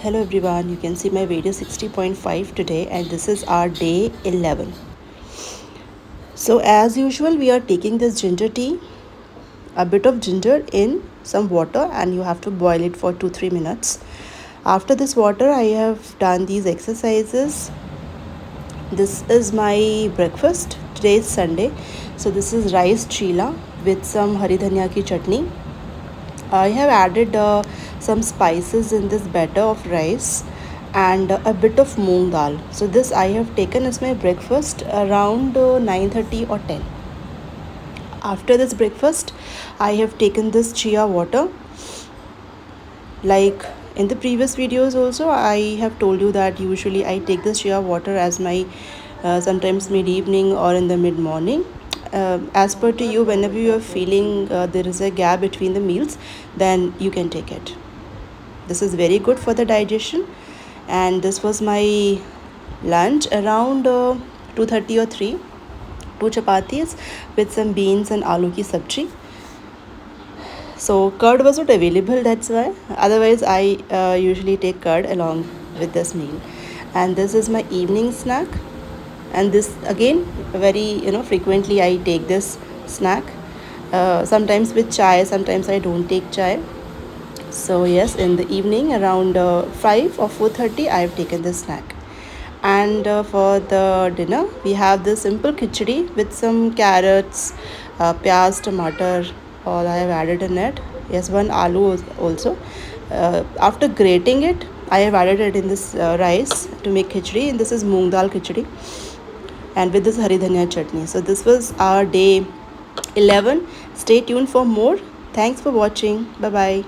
Hello everyone, you can see my video 60.5 today and this is our day 11. So as usual we are taking this ginger tea, a bit of ginger in some water and you have to boil it for 2-3 minutes. After this water I have done these exercises. This is my breakfast. Today is Sunday. So this is rice chila with some hari dhania ki chutney. I have added some spices in this batter of rice and a bit of moong dal. So this I have taken as my breakfast around 9:30 or 10. After this breakfast, I have taken this chia water. Like in the previous videos also, I have told you that usually I take this chia water as my sometimes mid evening or in the mid morning. As per to you, whenever you are feeling there is a gap between the meals, then you can take it. This is very good for the digestion. And this was my lunch around 2:30 or 3. Two chapatis with some beans and aloo ki sabji. So curd was not available, that's why. Otherwise, I usually take curd along with this meal. And this is my evening snack. And this again, very frequently I take this snack. Sometimes with chai, sometimes I don't take chai. So yes, in the evening around 5 or 4:30, I have taken this snack. And for the dinner, we have this simple khichdi with some carrots, pyaz, tomato, all I have added in it. Yes, one aloo also. After grating it, I have added it in this rice to make khichdi, and this is moong dal khichdi, and with this hari dhania chutney. So this was our day 11. Stay tuned for more. Thanks for watching. Bye bye.